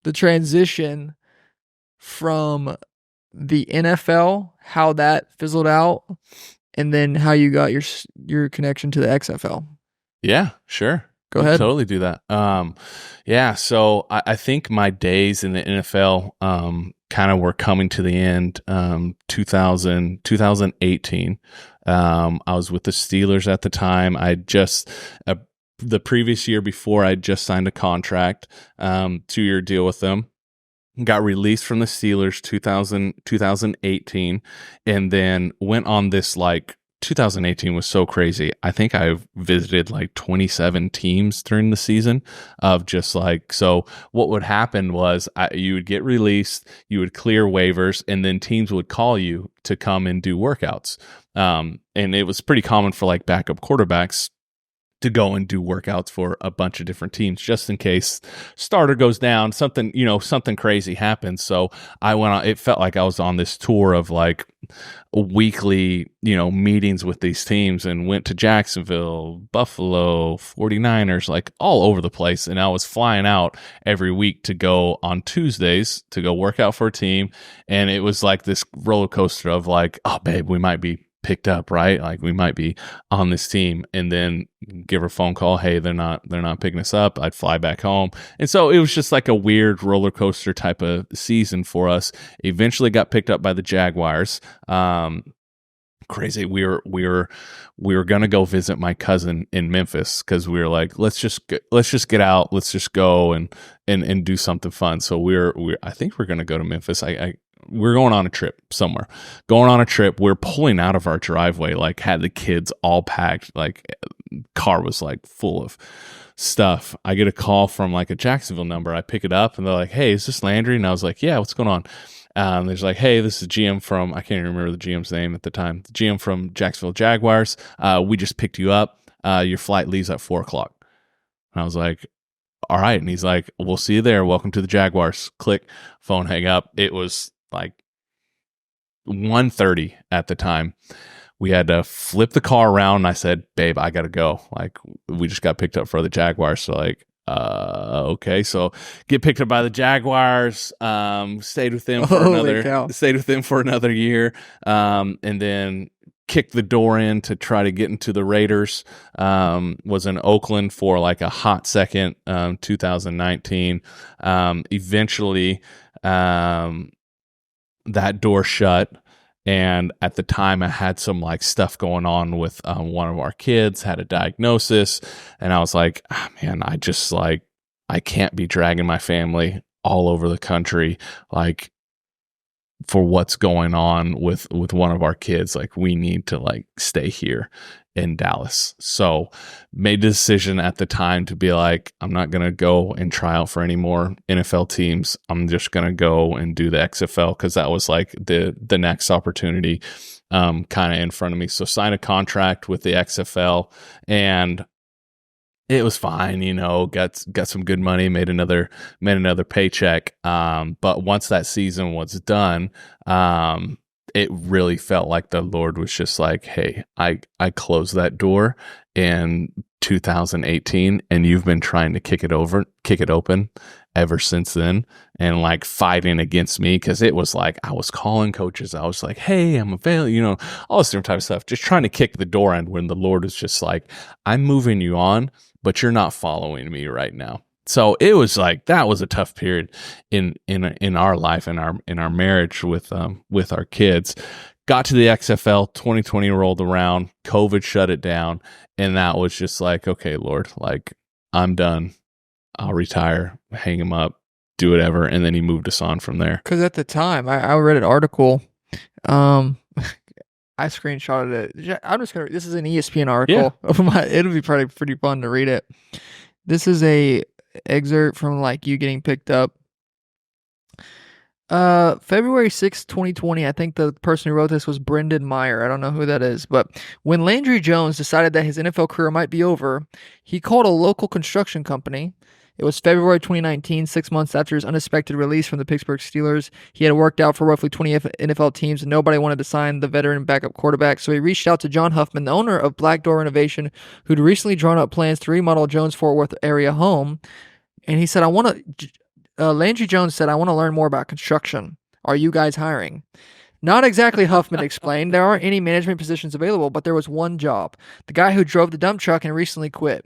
the transition from the NFL, how that fizzled out, and then how you got your connection to the XFL. Yeah, sure. Go We ahead. totally do that. Yeah, so I think my days in the NFL kind of were coming to the end. 2018. I was with the Steelers at the time. The previous year before, I just signed a contract, 2-year deal with them. Got released from the Steelers 2018, and then went on this 2018 was so crazy. I think I visited 27 teams during the season of just so what would happen was you would get released, you would clear waivers, and then teams would call you to come and do workouts. And it was pretty common for backup quarterbacks to go and do workouts for a bunch of different teams just in case starter goes down, something crazy happens. So I went on, it felt like I was on this tour of weekly, meetings with these teams, and went to Jacksonville, Buffalo, 49ers, all over the place. And I was flying out every week to go on Tuesdays to go work out for a team. And it was this roller coaster of oh, babe, we might be picked up, right? We might be on this team, and then give her a phone call. Hey, they're not picking us up. I'd fly back home. And so it was just a weird roller coaster type of season for us. Eventually got picked up by the Jaguars. Crazy. We were going to go visit my cousin in Memphis, because we were let's just get out. Let's just go and do something fun. So I think we're going to go to Memphis. We're going on a trip somewhere. We're pulling out of our driveway, had the kids all packed, car was full of stuff. I get a call from a Jacksonville number. I pick it up, and they're like, "Hey, is this Landry?" And I was like, "Yeah, what's going on?" There's "Hey, this is GM from," I can't even remember the GM's name at the time. The GM from Jacksonville Jaguars. We just picked you up. Your flight leaves at 4:00. And I was like, all right. And he's like, "We'll see you there. Welcome to the Jaguars." Click, phone hang up. It was 1:30 at the time. We had to flip the car around, and I said, "Babe, I gotta go. We just got picked up for the Jaguars." So okay. So get picked up by the Jaguars. Stayed with them for another year. And then kicked the door in to try to get into the Raiders. Was in Oakland for a hot second, 2019. Eventually, that door shut. And at the time, I had some stuff going on with one of our kids, had a diagnosis. And I was like, oh, man, I just I can't be dragging my family all over the country, for what's going on with one of our kids. We need to stay here in Dallas. So made the decision at the time to be I'm not going to go and try out for any more NFL teams. I'm just going to go and do the XFL, because that was the next opportunity kind of in front of me. So signed a contract with the XFL, and it was fine, got some good money, made another paycheck. But once that season was done, it really felt like the Lord was just "Hey, I closed that door in 2018, and you've been trying to kick it open ever since then, and fighting against me." Because it was I was calling coaches. I was "Hey, I'm available," all this different type of stuff, just trying to kick the door in, when the Lord was just "I'm moving you on, but you're not following me right now." So it was that was a tough period in our life, in our marriage with our kids. Got to the XFL, 2020 rolled around, COVID shut it down, and that was just okay, Lord, I'm done. I'll retire, hang him up, do whatever. And then he moved us on from there. Because at the time, I read an article. I screenshotted it. I'm just gonna. This is an ESPN article. Yeah. It'll be probably pretty fun to read it. This is a excerpt from you getting picked up. February 6th, 2020, I think the person who wrote this was Brendan Meyer. I don't know who that is, but when Landry Jones decided that his NFL career might be over, he called a local construction company. It was February 2019, 6 months after his unexpected release from the Pittsburgh Steelers. He had worked out for roughly 20 NFL teams, and nobody wanted to sign the veteran backup quarterback, so he reached out to John Huffman, the owner of Black Door Renovation, who'd recently drawn up plans to remodel Jones' Fort Worth area home, and he said, I want to Landry Jones said, "I want to learn more about construction. Are you guys hiring?" Not exactly, Huffman explained. There aren't any management positions available, but there was one job. The guy who drove the dump truck and recently quit.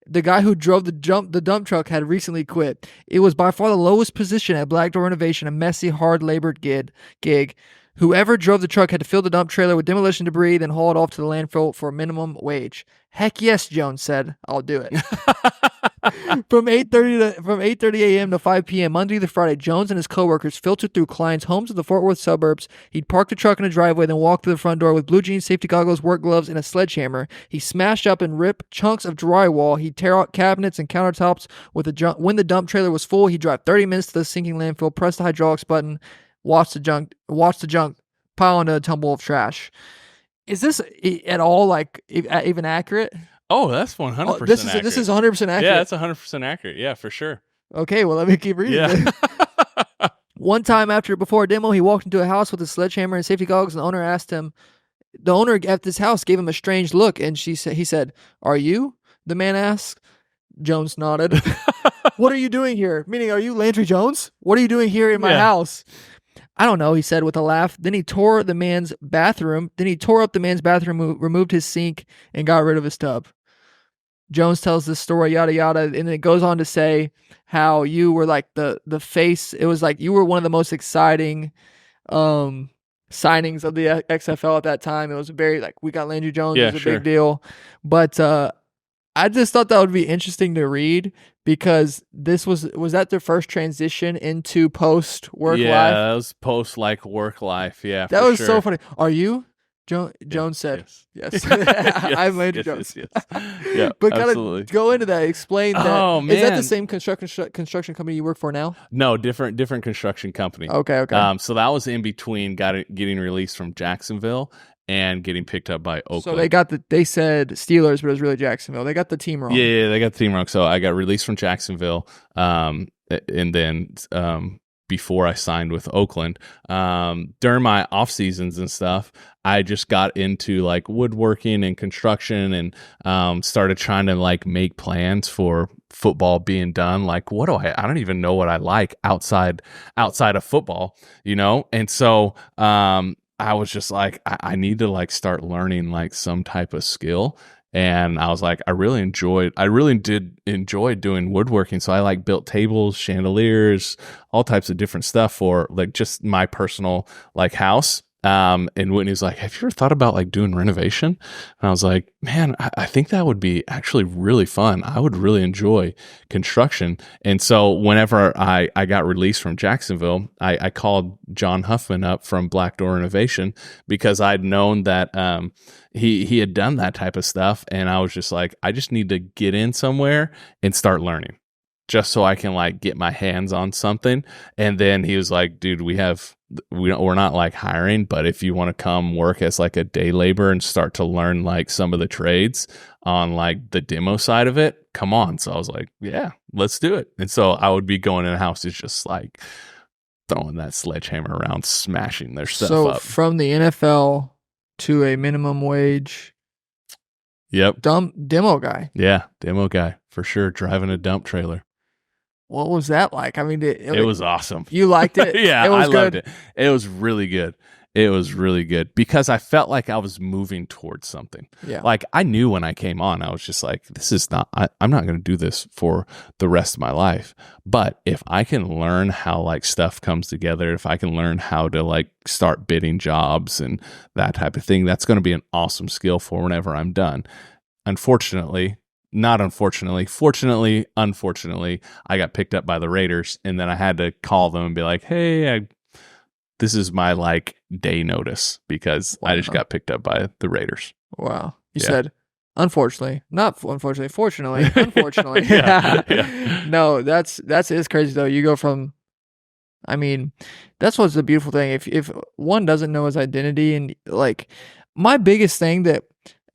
The guy who drove the dump truck had recently quit. It was by far the lowest position at Black Door Renovation, a messy, hard-labored gig. Whoever drove the truck had to fill the dump trailer with demolition debris, then haul it off to the landfill for a minimum wage. Heck yes, Jones said. I'll do it. From 8:30 a.m. to 5 p.m. Monday to Friday, Jones and his coworkers filtered through clients' homes in the Fort Worth suburbs. He'd park the truck in a driveway, then walk through the front door with blue jeans, safety goggles, work gloves, and a sledgehammer. He smashed up and ripped chunks of drywall. He'd tear out cabinets and countertops. When the dump trailer was full, he'd drive 30 minutes to the sinking landfill, press the hydraulics button, watch the junk pile into a tumble of trash. Is this at all like even accurate? Oh, that's 100% accurate. This is 100% accurate. Yeah, that's 100% accurate. Yeah, for sure. Okay, well, let me keep reading. Yeah. One time before a demo, he walked into a house with a sledgehammer and safety goggles, and the owner at this house gave him a strange look, and he said, "Are you?" The man asked. Jones nodded. "What are you doing here?" Meaning, are you Landry Jones? What are you doing here in my house? "I don't know," he said with a laugh. Then he tore up the man's bathroom, removed his sink, and got rid of his tub. Jones tells this story, yada yada, and it goes on to say how you were like the face. It was like you were one of the most exciting signings of the XFL at that time. It was very like, we got Landry Jones. It was a big deal. But I just thought that would be interesting to read, because this was that their first transition into post work life? Yeah, that was post work life. Yeah, that was so funny. "Are you?" Jones said, "Yes." I'm Landry Jones. Yes. Yeah, but absolutely. Gotta go into that. Explain that. Oh, man. Is that the same construction company you work for now? No, different construction company. Okay. So that was in between getting released from Jacksonville and getting picked up by Oakland. So they said Steelers, but it was really Jacksonville. They got the team wrong. Yeah, they got the team wrong. So I got released from Jacksonville, and then before I signed with Oakland, during my off seasons and stuff, I just got into like woodworking and construction, and started trying to make plans for football being done. Like, I don't even know what I like outside of football, And so, I was just like, I need to start learning some type of skill. And I was like, I really did enjoy doing woodworking. So I built tables, chandeliers, all types of different stuff for just my personal house. And Whitney was like, "Have you ever thought about doing renovation?" And I was like, "Man, I think that would be actually really fun. I would really enjoy construction." And so whenever I got released from Jacksonville, I called John Huffman up from Black Door Innovation, because I'd known that he had done that type of stuff. And I was just like, I just need to get in somewhere and start learning, just so I can get my hands on something. And then he was like, "Dude, we're not hiring, but if you want to come work as a day labor and start to learn some of the trades on the demo side of it, come on." So I was like, "Yeah, let's do it." And so I would be going in the houses just throwing that sledgehammer around, smashing their stuff up. So from the NFL to a minimum wage. Yep. Demo guy. Yeah, demo guy for sure, driving a dump trailer. What was that like? I mean, it was awesome. You liked it? Yeah, I loved it. It was really good. It was really good because I felt like I was moving towards something. Yeah. I knew when I came on, I was just like, this is not, I'm not going to do this for the rest of my life. But if I can learn how stuff comes together, if I can learn how to start bidding jobs and that type of thing, that's going to be an awesome skill for whenever I'm done. Unfortunately, I got picked up by the Raiders, and then I had to call them and be like, "Hey, this is my day notice because I just got picked up by the Raiders." Wow. You said, unfortunately, not unfortunately, fortunately, unfortunately. Yeah. No, it's crazy though. You go from, I mean, that's what's the beautiful thing. If one doesn't know his identity, and my biggest thing that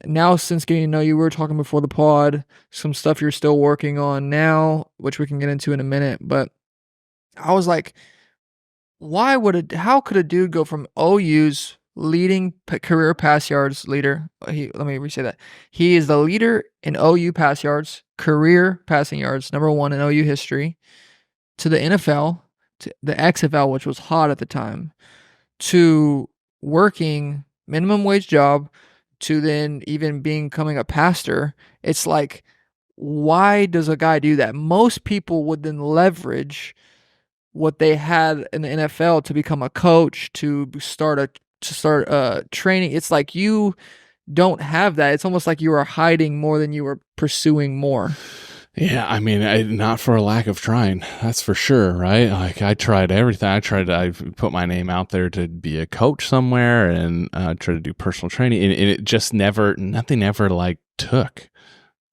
now, since getting to know you, we were talking before the pod, some stuff you're still working on now, which we can get into in a minute. But I was like, how could a dude go from OU's leading career pass yards leader? Let me re-say that. He is the leader in OU pass yards, career passing yards, number one in OU history. to the NFL, to the XFL, which was hot at the time, to working minimum wage job, to then even becoming a pastor. It's like, why does a guy do that? Most people would then leverage what they had in the NFL to become a coach, to start training. It's like you don't have that. It's almost like you were hiding more than you were pursuing more. Yeah, I mean, not for a lack of trying. That's for sure, right? Like I tried everything. I put my name out there to be a coach somewhere and try to do personal training, and it just nothing ever like took.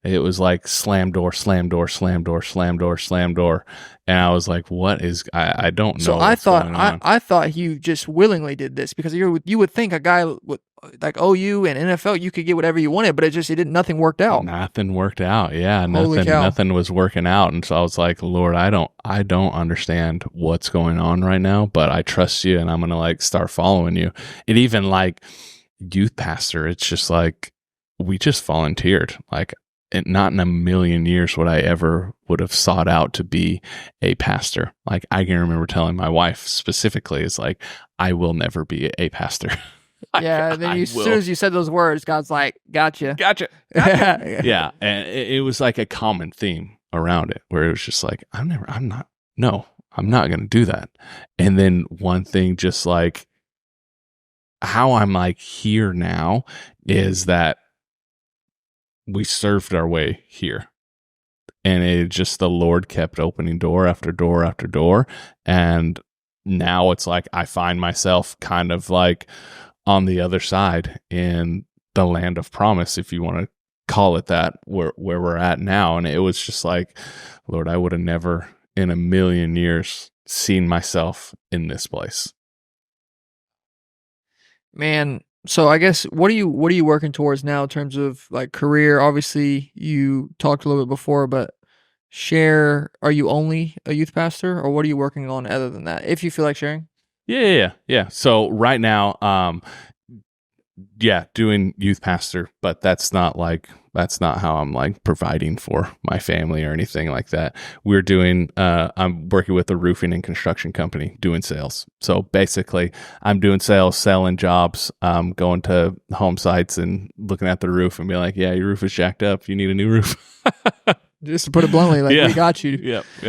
It was like slam door, slam door, slam door, slam door, slam door, and I was like, "What is? I don't So know what's going on." I thought you just willingly did this because you would think a guy would like OU and NFL, you could get whatever you wanted, but it didn't, nothing worked out. Nothing worked out. Yeah, Holy cow. nothing was working out. And so I was like, Lord, I don't understand what's going on right now, but I trust you and I'm going to like start following you. And even like youth pastor, it's just like, we just volunteered. Like not in a million years would have sought out to be a pastor. Like I can remember telling my wife specifically, is like, I will never be a pastor. Yeah, then as soon as you said those words, God's like, gotcha. Gotcha. Yeah. And it was like a common theme around it where it was just like, I'm not going to do that. And then one thing, just like how I'm like here now, is that we served our way here. And it just, the Lord kept opening door after door after door. And now it's like, I find myself kind of like on the other side in the land of promise, if you want to call it that, where we're at now. And it was just like, Lord, I would have never in a million years seen myself in this place. Man, so I guess what are you working towards now in terms of like career? Obviously, you talked a little bit before, but are you only a youth pastor, or what are you working on other than that? If you feel like sharing. Yeah. So right now, doing youth pastor, but that's not how I'm like providing for my family or anything like that. I'm working with a roofing and construction company doing sales. So basically I'm doing sales, selling jobs, going to home sites and looking at the roof and being like, yeah, your roof is jacked up. You need a new roof. Just to put it bluntly, like, we got you. Yeah.